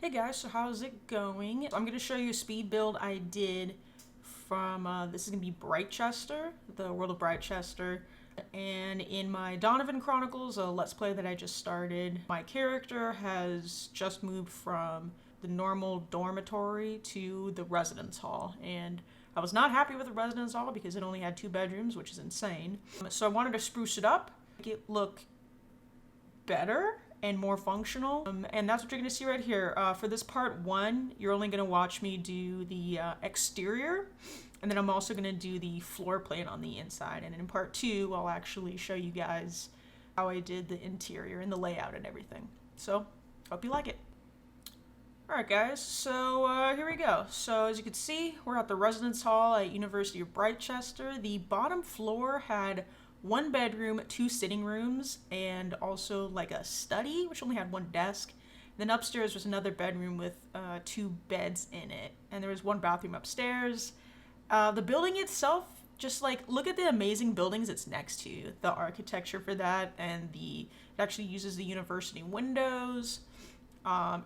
Hey guys, so how's it going? I'm going to show you a speed build I did from, this is going to be Britechester, the world of Britechester. And in my Donovan Chronicles, a Let's Play that I just started, my character has just moved from the normal dormitory to the residence hall. And I was not happy with the residence hall because it only had 2 bedrooms, which is insane. So I wanted to spruce it up, make it look better and more functional. And that's what you're gonna see right here. For this part 1, you're only gonna watch me do the exterior, and then I'm also gonna do the floor plan on the inside. And in part 2, I'll actually show you guys how I did the interior and the layout and everything. So, hope you like it. Alright guys, so here we go. So as you can see, we're at the residence hall at University of Britechester. The bottom floor had 1 bedroom, 2 sitting rooms, and also like a study, which only had 1 desk. Then upstairs was another bedroom with 2 beds in it, and there was 1 bathroom upstairs. The building itself, just like, look at the amazing buildings it's next to. The architecture for that, and it actually uses the university windows.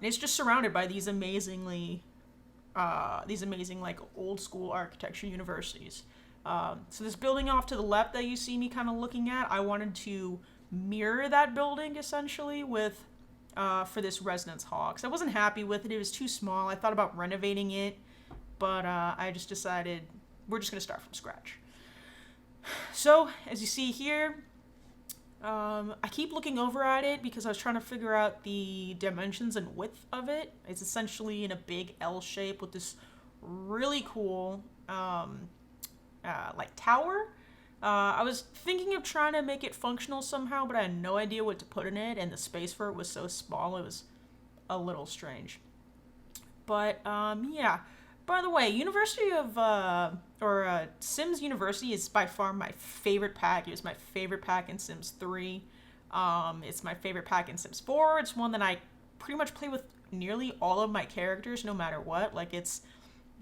It's just surrounded by these amazing like old school architecture universities. So this building off to the left that you see me kind of looking at, I wanted to mirror that building essentially with, for this residence hall, because I wasn't happy with it. It was too small. I thought about renovating it, but I just decided we're just going to start from scratch. So as you see here, I keep looking over at it because I was trying to figure out the dimensions and width of it. It's essentially in a big L shape with this really cool like tower. I was thinking of trying to make it functional somehow, but I had no idea what to put in it, and the space for it was so small, it was a little strange. But yeah. By the way, Sims University is by far my favorite pack. It was my favorite pack in Sims 3. It's my favorite pack in Sims 4. It's one that I pretty much play with nearly all of my characters, no matter what. Like, it's,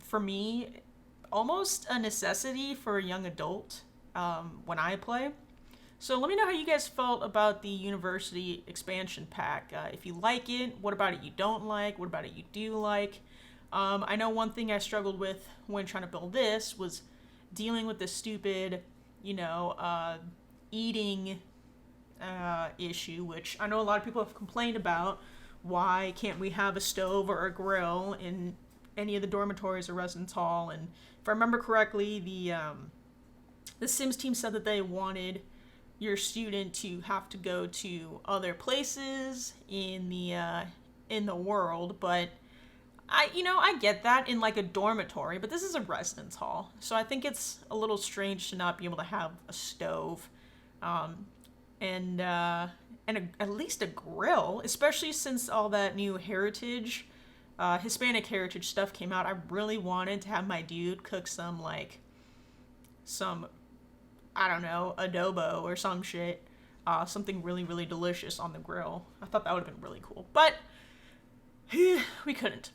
for me, almost a necessity for a young adult when I play. So let me know how you guys felt about the University expansion pack. If you like it, what about it you don't like? What about it you do like? I know one thing I struggled with when trying to build this was dealing with the stupid, eating issue, which I know a lot of people have complained about. Why can't we have a stove or a grill in any of the dormitories or residence hall? And if I remember correctly, the Sims team said that they wanted your student to have to go to other places in the world, but I get that in like a dormitory, but this is a residence hall, so I think it's a little strange to not be able to have a stove, and at least a grill, especially since all that new heritage, Hispanic heritage stuff came out. I really wanted to have my dude cook some I don't know, adobo or some shit, something really, really delicious on the grill. I thought that would have been really cool, but we couldn't.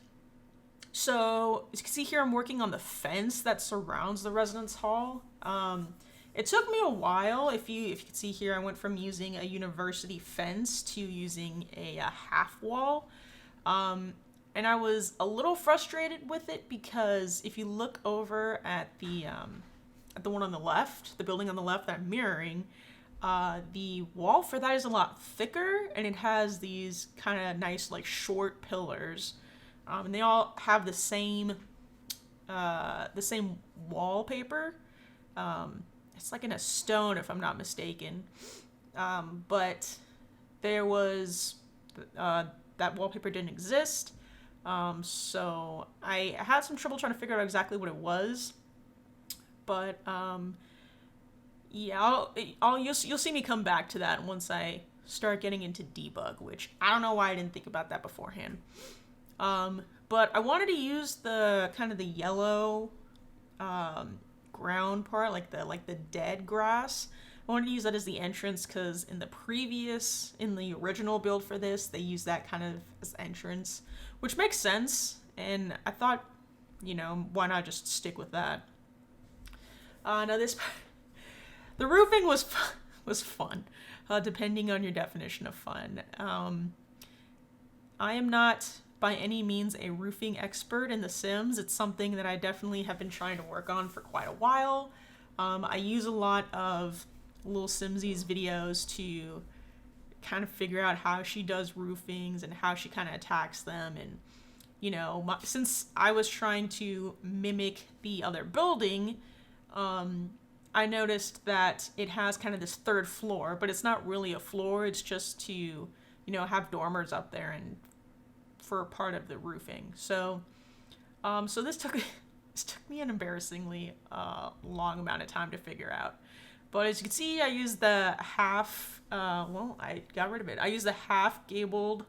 So, as you can see here, I'm working on the fence that surrounds the residence hall. It took me a while. If you can see here, I went from using a university fence to using a half wall. And I was a little frustrated with it because if you look over at the one on the left, the building on the left that I'm mirroring, the wall for that is a lot thicker, and it has these kind of nice, like, short pillars. And they all have the same wallpaper. It's like in a stone, if I'm not mistaken. But there was, that wallpaper didn't exist. So I had some trouble trying to figure out exactly what it was. But, yeah, you'll see me come back to that once I start getting into debug, which I don't know why I didn't think about that beforehand. But I wanted to use the kind of the yellow ground part, like the dead grass. I wanted to use that as the entrance because in the original build for this, they used that kind of as entrance, which makes sense. And I thought, why not just stick with that? Now the roofing was fun, depending on your definition of fun. I am not by any means a roofing expert in The Sims. It's something that I definitely have been trying to work on for quite a while. I use a lot of Little Simsies videos to kind of figure out how she does roofings and how she kind of attacks them. And, you know, since I was trying to mimic the other building, I noticed that it has kind of this third floor, but it's not really a floor. It's just to, you know, have dormers up there and for part of the roofing. So, so this took me an embarrassingly long amount of time to figure out. But as you can see, I used the half, well, I got rid of it. I used the half gabled,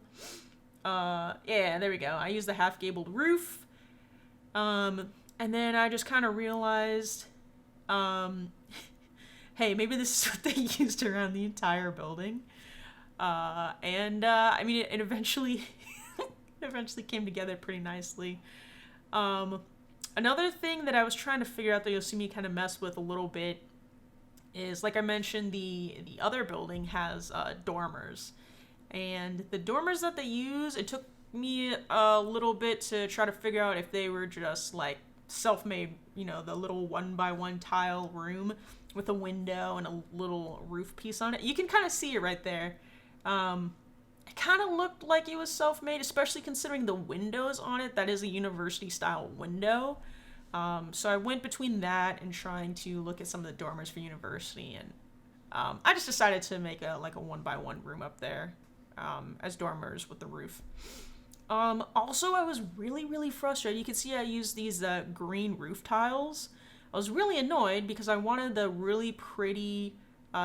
yeah, there we go. I used the half gabled roof. And then I just kind of realized, hey, maybe this is what they used around the entire building. I mean, it eventually, eventually came together pretty nicely. Another thing that I was trying to figure out that you'll see me kind of mess with a little bit is, like I mentioned, the other building has dormers. And the dormers that they use, it took me a little bit to try to figure out if they were just like self-made, you know, the little 1x1 tile room with a window and a little roof piece on it. You can kind of see it right there. It kind of looked like it was self-made, especially considering the windows on it. That is a university style window. So I went between that and trying to look at some of the dormers for university, and I just decided to make a 1x1 room up there as dormers with the roof. Also, I was really frustrated. You can see I used these green roof tiles. I was really annoyed because I wanted the really pretty,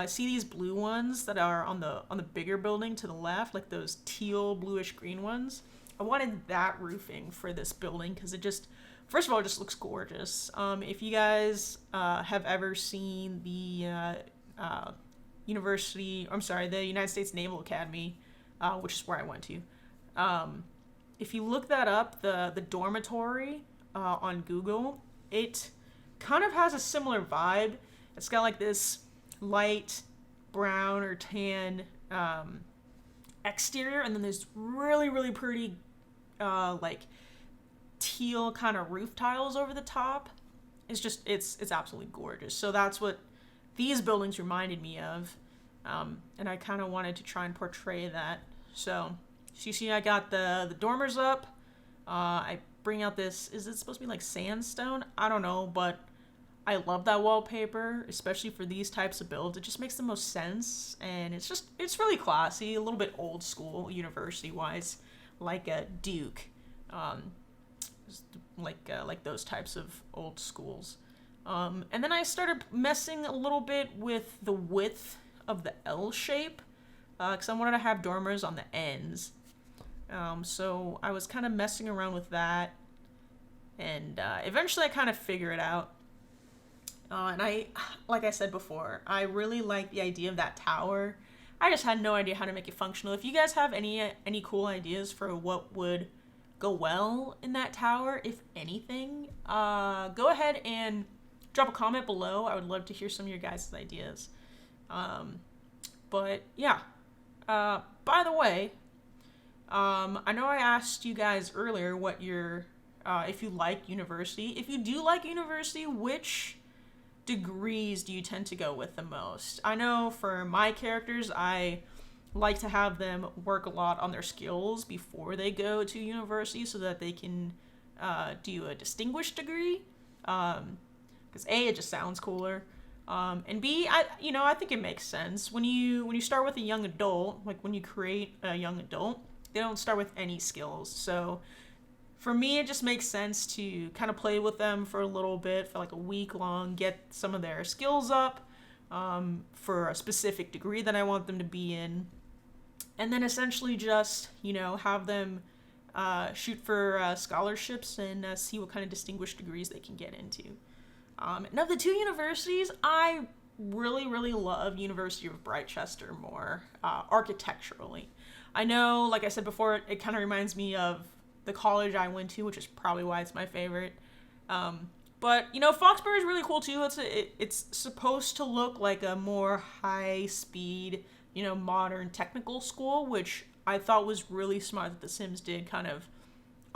see these blue ones that are on the bigger building to the left, like those teal bluish green ones. I wanted that roofing for this building because it just, first of all, it just looks gorgeous. If you guys have ever seen the the United States Naval Academy, which is where I went to, if you look that up, the dormitory on Google, it kind of has a similar vibe. It's got like this light brown or tan exterior, and then there's really pretty like teal kind of roof tiles over the top. It's just it's absolutely gorgeous. So that's what these buildings reminded me of, and I kind of wanted to try and portray that. So you see I got the dormers up. I bring out this, is it supposed to be like sandstone? I don't know, but I love that wallpaper, especially for these types of builds. It just makes the most sense, and it's really classy, a little bit old school, university-wise, like a Duke, like those types of old schools. And then I started messing a little bit with the width of the L shape, because I wanted to have dormers on the ends. So I was kind of messing around with that, and eventually I kind of figure it out. And like I said before, I really like the idea of that tower. I just had no idea how to make it functional. If you guys have any cool ideas for what would go well in that tower, if anything, go ahead and drop a comment below. I would love to hear some of your guys' ideas. But yeah, by the way, I know I asked you guys earlier what your, if you like university. If you do like university, which degrees do you tend to go with the most? I know for my characters, I like to have them work a lot on their skills before they go to university so that they can do a distinguished degree. Because A, it just sounds cooler. And B, I think it makes sense. When you start with a young adult, like when you create a young adult, they don't start with any skills. So for me, it just makes sense to kind of play with them for a little bit, for like a week long, get some of their skills up for a specific degree that I want them to be in. And then essentially just, have them shoot for scholarships and see what kind of distinguished degrees they can get into. Now, the two universities, I really love University of Britechester more, architecturally. I know, like I said before, it kind of reminds me of the college I went to, which is probably why it's my favorite. But, Foxbury is really cool too. It's supposed to look like a more high-speed, modern technical school, which I thought was really smart that The Sims did, kind of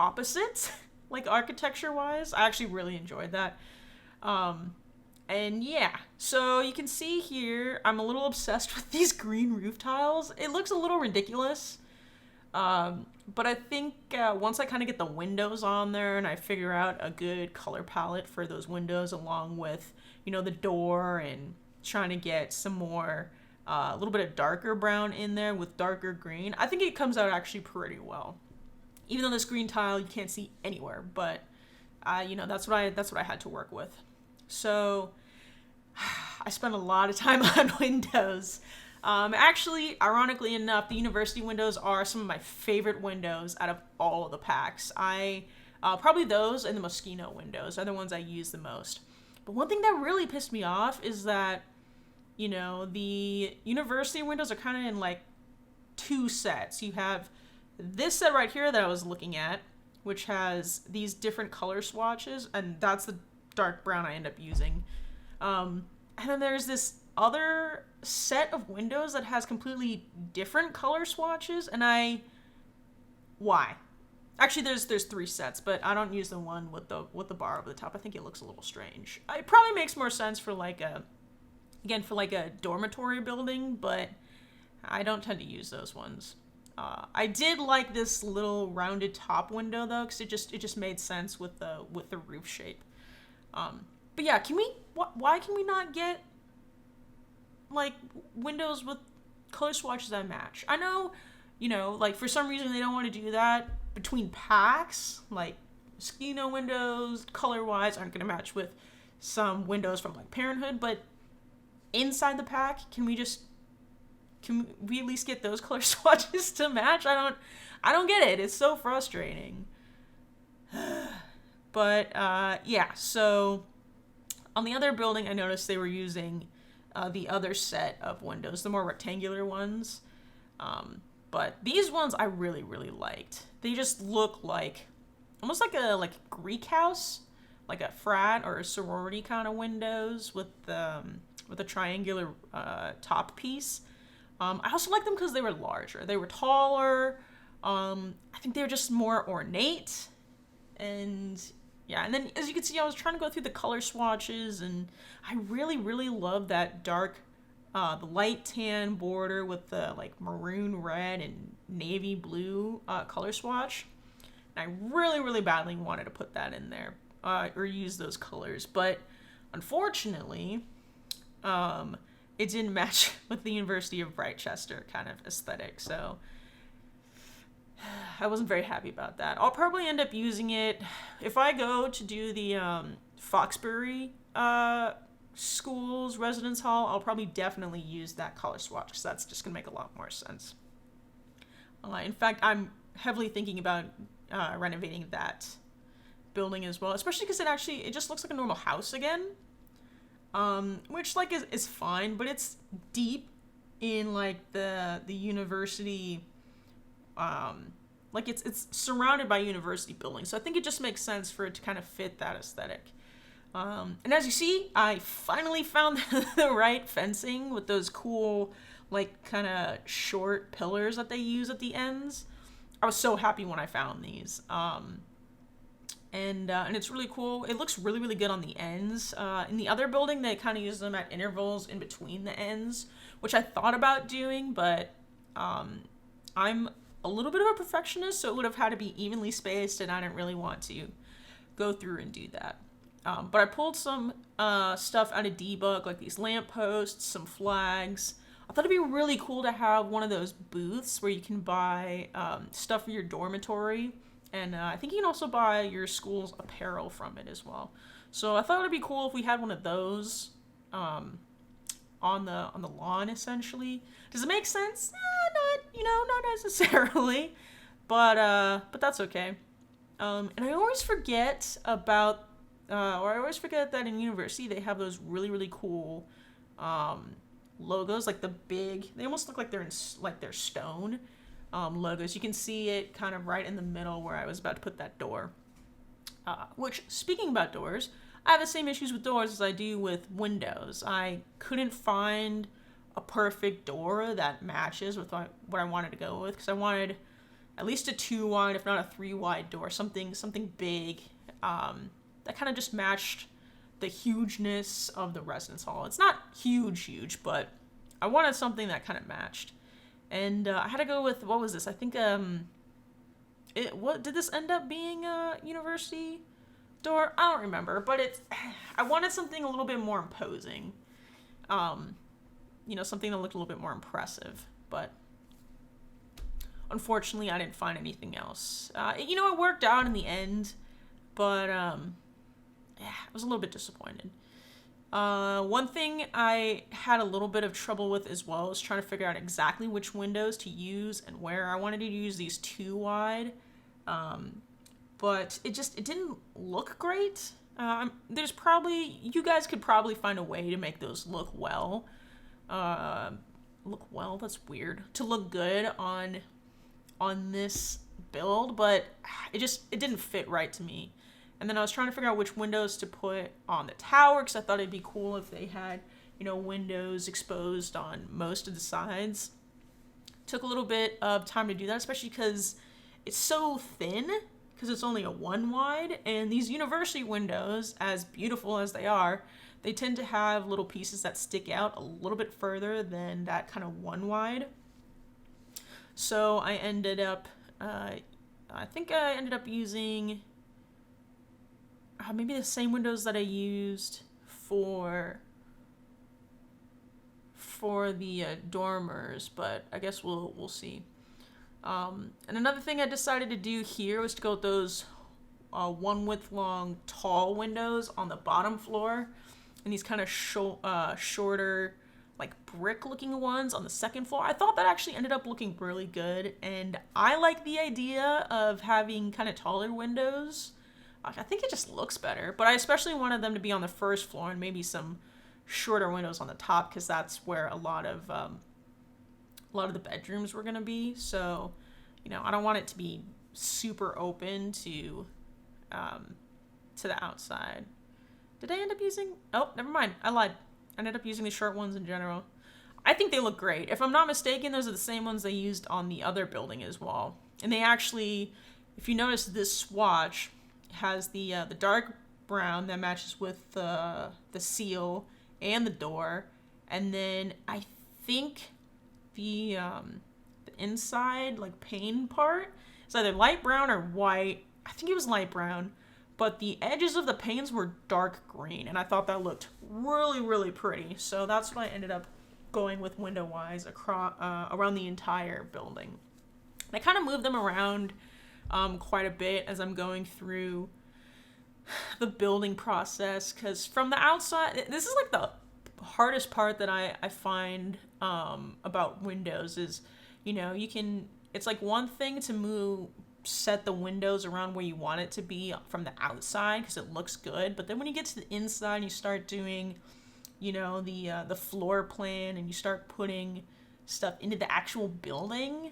opposites, like architecture wise. I actually really enjoyed that. And yeah, so you can see here, I'm a little obsessed with these green roof tiles. It looks a little ridiculous. But I think once I kind of get the windows on there and I figure out a good color palette for those windows, along with, you know, the door, and trying to get some more, a little bit of darker brown in there with darker green, I think it comes out actually pretty well. Even though this green tile you can't see anywhere, but you know, that's what I had to work with. So I spent a lot of time on windows. Actually, ironically enough, the university windows are some of my favorite windows out of all of the packs. Probably those and the Moschino windows are the ones I use the most. But one thing that really pissed me off is that, you know, the university windows are kind of in like two sets. You have this set right here that I was looking at, which has these different color swatches, and that's the dark brown I end up using. And then there's this other set of windows that has completely different color swatches, and why? Actually, there's three sets, but I don't use the one with the bar over the top. I think it looks a little strange. It probably makes more sense for like a dormitory building, but I don't tend to use those ones. I did like this little rounded top window though, because it just made sense with the roof shape. But yeah, why can we not get like windows with color swatches that match? I know, you know, like for some reason they don't want to do that between packs. Like Moschino windows, color wise, aren't going to match with some windows from like Parenthood, but inside the pack, can we at least get those color swatches to match? I don't get it. It's so frustrating. But yeah, so on the other building, I noticed they were using the other set of windows, the more rectangular ones. But these ones I really, really liked. They just look like almost like a Greek house, like a frat or a sorority kind of windows with a triangular top piece. I also like them because they were larger. They were taller. I think they were just more ornate. And yeah, and then as you can see, I was trying to go through the color swatches, and I really, really love that dark, the light tan border with the like maroon red and navy blue color swatch. And I really, really badly wanted to put that in there or use those colors, but unfortunately, it didn't match with the University of Britechester kind of aesthetic, so I wasn't very happy about that. I'll probably end up using it if I go to do the Foxbury School's Residence Hall. I'll probably definitely use that color swatch because that's just going to make a lot more sense. In fact, I'm heavily thinking about renovating that building as well, especially because it just looks like a normal house again. Which like is fine, but it's deep in like the university, like it's surrounded by university buildings, so I think it just makes sense for it to kind of fit that aesthetic. And as you see, I finally found the right fencing with those cool like kind of short pillars that they use at the ends. I was so happy when I found these. And it's really cool. It looks really, really good on the ends. In the other building, they kind of use them at intervals in between the ends, which I thought about doing, but I'm a little bit of a perfectionist, so it would have had to be evenly spaced, and I didn't really want to go through and do that. But I pulled some stuff out of debug, like these lampposts, some flags. I thought it'd be really cool to have one of those booths where you can buy stuff for your dormitory. And I think you can also buy your school's apparel from it as well. So I thought it'd be cool if we had one of those on the lawn, essentially. Does it make sense? Not necessarily, but that's okay. And I always forget about, or I always forget that in university they have those really, really cool logos, like the big. They almost look like they're stone. Logos. You can see it kind of right in the middle where I was about to put that door. Which, speaking about doors, I have the same issues with doors as I do with windows. I couldn't find a perfect door that matches with what I wanted to go with, because I at least a 2 wide, if not a 3 wide door, something big that kind of just matched the hugeness of the residence hall. It's not huge, but I wanted something that kind of matched. And I had to go with, what was this? I think, what did this end up being a university door? I don't remember, but I wanted something a little bit more imposing. You know, something that looked a little bit more impressive, but unfortunately I didn't find anything else. You know, it worked out in the end, but yeah, I was a little bit disappointed. One thing I had a little bit of trouble with as well is trying to figure out exactly which windows to use and where. I wanted to use these 2 wide, but it didn't look great. There's probably, you guys could probably find a way to make those look well. That's weird. To look good on this build, but it didn't fit right to me. And then I was trying to figure out which windows to put on the tower, because I thought it'd be cool if they had, you know, windows exposed on most of the sides. Took a little bit of time to do that, especially because it's so thin, because it's only a 1 wide, and these university windows, as beautiful as they are, they tend to have little pieces that stick out a little bit further than that kind of 1 wide. So I ended up, I think I ended up using maybe the same windows that I used for the dormers, but I guess we'll see. And another thing I decided to do here was to go with those 1 width long tall windows on the bottom floor, and these kind of shorter, like brick looking ones on the 2nd floor. I thought that actually ended up looking really good, and I like the idea of having kind of taller windows. I think it just looks better, but I especially wanted them to be on the 1st floor and maybe some shorter windows on the top, because that's where a lot of the bedrooms were gonna be. So, you know, I don't want it to be super open to the outside. Did I end up using? Oh, never mind. I lied. I ended up using the short ones in general. I think they look great. If I'm not mistaken, those are the same ones they used on the other building as well. And they actually, if you notice, this swatch has the dark brown that matches with the seal and the door, and then I think the inside, like, pane part is either light brown or white. I think it was light brown, but the edges of the panes were dark green, and I thought that looked really pretty. So that's what I ended up going with window-wise across around the entire building. And I kind of moved them around quite a bit as I'm going through the building process, because from the outside, this is like the hardest part that I find about windows is, you know, it's like one thing to set the windows around where you want it to be from the outside because it looks good, but then when you get to the inside and you start doing, you know, the floor plan, and you start putting stuff into the actual building,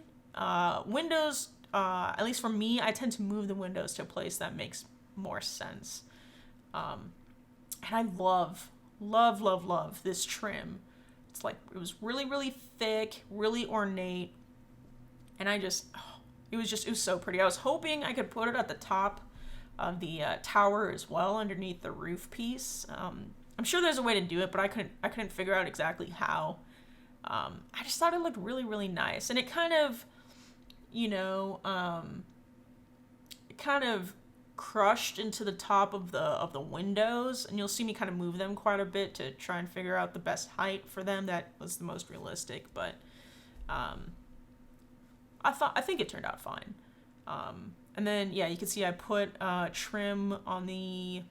windows, at least for me, I tend to move the windows to a place that makes more sense. And I love this trim. It's like, it was really thick, really ornate, and it was so pretty. I was hoping I could put it at the top of the tower as well, underneath the roof piece. I'm sure there's a way to do it, but I couldn't figure out exactly how. I just thought it looked really nice, and it kind of, you know, it kind of crushed into the top of the windows, and you'll see me kind of move them quite a bit to try and figure out the best height for them that was the most realistic, but I think it turned out fine. And then, yeah, you can see I put trim on the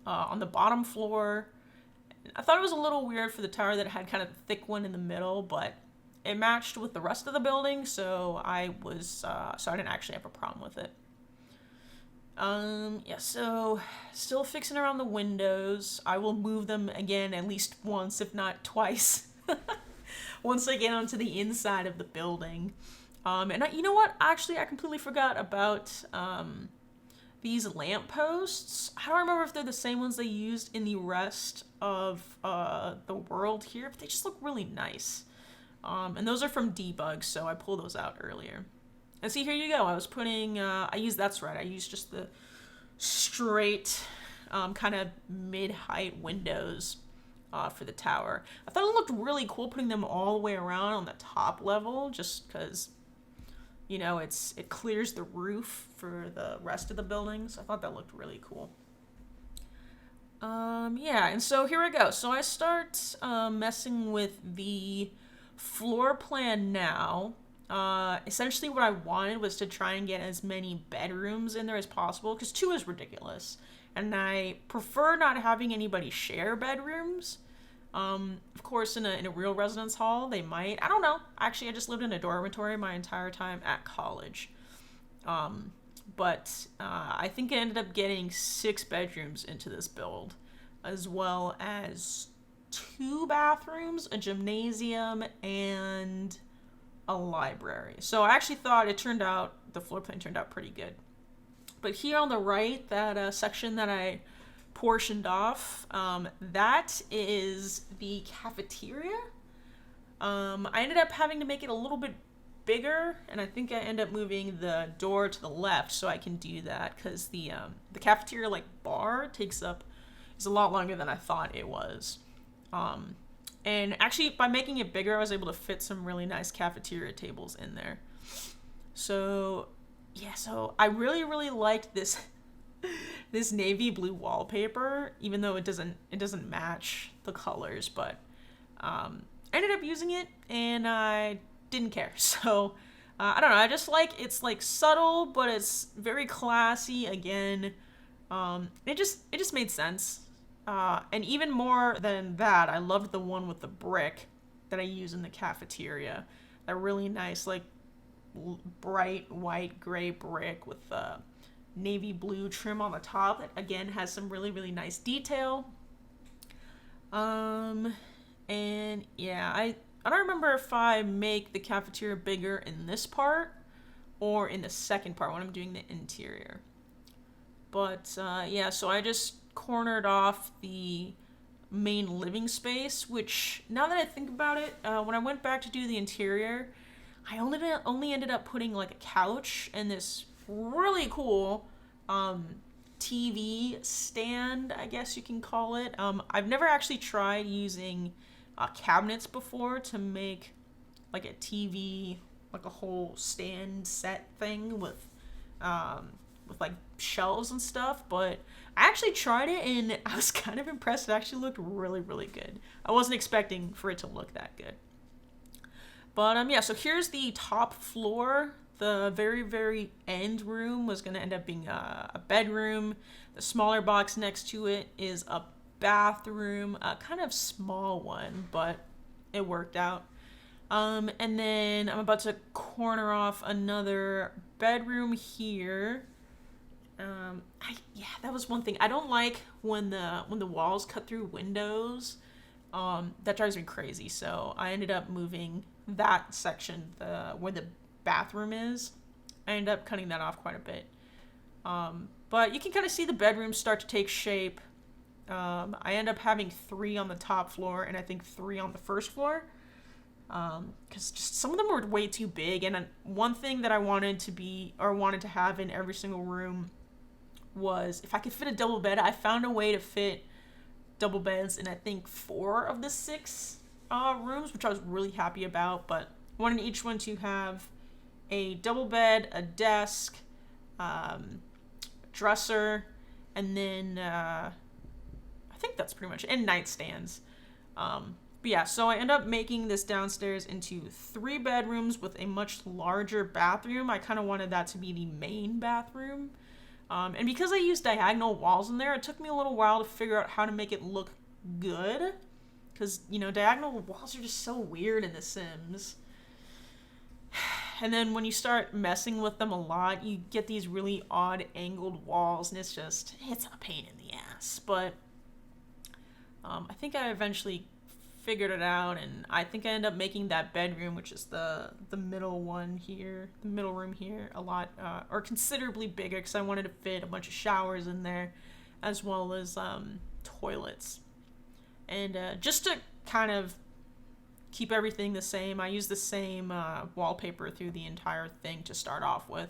bottom floor. I thought it was a little weird for the tower that it had kind of a thick one in the middle, but it matched with the rest of the building, so I didn't actually have a problem with it. Yeah, so still fixing around the windows. I will move them again at least once, if not twice, once I get onto the inside of the building. And you know what? Actually, I completely forgot about these lampposts. I don't remember if they're the same ones they used in the rest of the world here, but they just look really nice. And those are from Debug, so I pulled those out earlier. And see, here you go. I was putting, I used, that's right, I used just the straight kind of mid-height windows for the tower. I thought it looked really cool putting them all the way around on the top level, just because, you know, it clears the roof for the rest of the buildings. I thought that looked really cool. Yeah, and so here I go. So I start messing with the floor plan now. Essentially what I wanted was to try and get as many bedrooms in there as possible, because 2 is ridiculous. And I prefer not having anybody share bedrooms. Of course, in a real residence hall, they might. I don't know. Actually, I just lived in a dormitory my entire time at college. But I think I ended up getting 6 bedrooms into this build, as well as 2 bathrooms, a gymnasium, and a library. So I actually thought the floor plan turned out pretty good. But here on the right, that section that I portioned off, that is the cafeteria. I ended up having to make it a little bit bigger, and I think I ended up moving the door to the left so I can do that, because the cafeteria bar is a lot longer than I thought it was. And actually, by making it bigger, I was able to fit some really nice cafeteria tables in there. So yeah, so I really, really liked this this navy blue wallpaper, even though it doesn't match the colors, but I ended up using it and I didn't care. So I don't know, I just it's subtle, but it's very classy again. It just made sense. And even more than that, I loved the one with the brick that I use in the cafeteria. A really nice, bright white gray brick with navy blue trim on the top. That again has some really, really nice detail. And yeah, I don't remember if I make the cafeteria bigger in this part or in the second part when I'm doing the interior. But yeah, so I just cornered off the main living space, which now that I think about it, when I went back to do the interior, I only ended up putting a couch and this really cool TV stand, I guess you can call it. I've never actually tried using cabinets before to make a TV, a whole stand set thing with shelves and stuff, but I actually tried it and I was kind of impressed. It actually looked really, really good. I wasn't expecting for it to look that good. But yeah, so here's the top floor. The very, very end room was going to end up being a bedroom. The smaller box next to it is a bathroom, a kind of small one, but it worked out. And then I'm about to corner off another bedroom here. Yeah, that was one thing. I don't like when the walls cut through windows. That drives me crazy. So I ended up moving that section, where the bathroom is. I ended up cutting that off quite a bit. But you can kind of see the bedrooms start to take shape. I end up having 3 on the top floor and I think 3 on the first floor. Because just some of them were way too big. And one thing that I wanted to have in every single room was if I could fit a double bed. I found a way to fit double beds in I think 4 of the 6 rooms, which I was really happy about. But I wanted each one to have a double bed, a desk, dresser, and then I think that's pretty much it, and nightstands. But yeah, so I end up making this downstairs into 3 bedrooms with a much larger bathroom. I kind of wanted that to be the main bathroom. And because I used diagonal walls in there, it took me a little while to figure out how to make it look good. Because, diagonal walls are just so weird in The Sims. And then when you start messing with them a lot, you get these really odd angled walls, and it's a pain in the ass. But I think I eventually figured it out, and I think I ended up making that bedroom, which is the middle one here, the middle room here, a lot, or considerably bigger, because I wanted to fit a bunch of showers in there, as well as toilets. And just to kind of keep everything the same. I use the same wallpaper through the entire thing to start off with.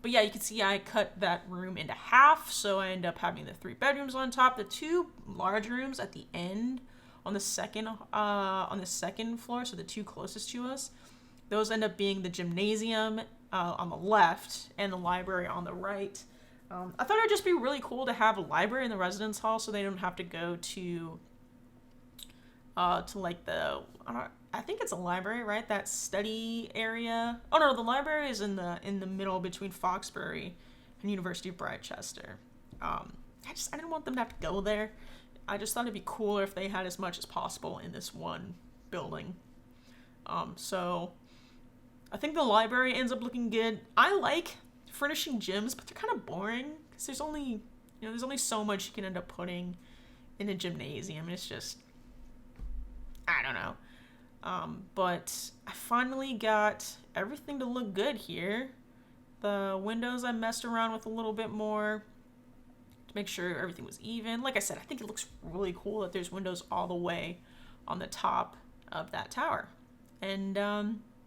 But yeah, you can see I cut that room into half, so I end up having the 3 bedrooms on top. The 2 large rooms at the end on the second floor, so the 2 closest to us, those end up being the gymnasium on the left and the library on the right. I thought it'd just be really cool to have a library in the residence hall, so they don't have to go to like the, I think it's a library, right? That study area. Oh no, the library is in the middle between Foxbury and University of Britechester. I didn't want them to have to go there. I just thought it'd be cooler if they had as much as possible in this one building. So I think the library ends up looking good. I like furnishing gyms, but they're kind of boring because there's only so much you can end up putting in a gymnasium. It's just, I don't know. But I finally got everything to look good here. The windows I messed around with a little bit more to make sure everything was even. Like I said, I think it looks really cool that there's windows all the way on the top of that tower. And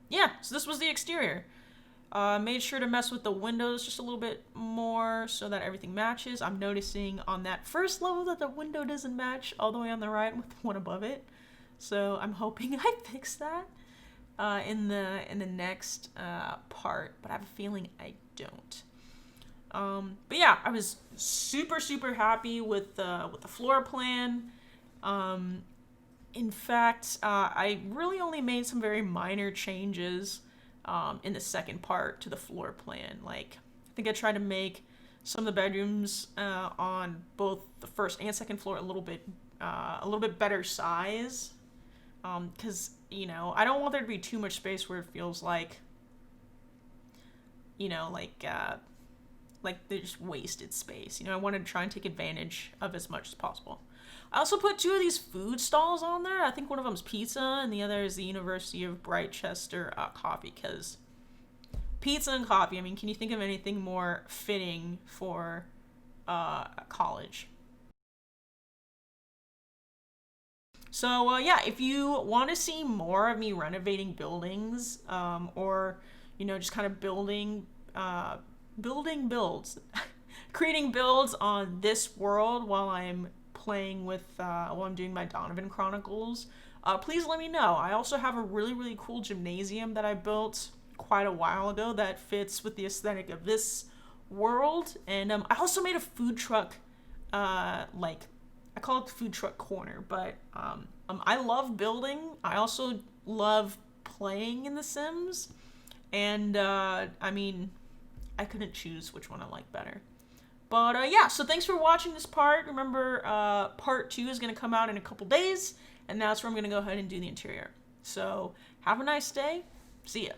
yeah, so this was the exterior. Made sure to mess with the windows just a little bit more so that everything matches. I'm noticing on that first level that the window doesn't match all the way on the right with the one above it. So I'm hoping I fix that in the next part, but I have a feeling I don't. But yeah, I was super happy with the floor plan. In fact, I really only made some very minor changes in the second part to the floor plan. Like, I think I tried to make some of the bedrooms on both the first and second floor a little bit better size. Because, you know, I don't want there to be too much space where it feels like, you know, like there's wasted space. You know, I wanted to try and take advantage of as much as possible. I also put 2 of these food stalls on there. I think one of them's pizza and the other is the University of Britechester coffee, because pizza and coffee, I mean, can you think of anything more fitting for college? So yeah, if you want to see more of me renovating buildings, or, you know, just kind of building builds, creating builds on this world while I'm playing with, while I'm doing my Donovan Chronicles, please let me know. I also have a really cool gymnasium that I built quite a while ago that fits with the aesthetic of this world, and I also made a food truck, like, I call it the food truck corner, but I love building. I also love playing in The Sims, and I mean, I couldn't choose which one I like better. But yeah, so thanks for watching this part. Remember, part 2 is going to come out in a couple days, and that's where I'm going to go ahead and do the interior. So have a nice day. See ya.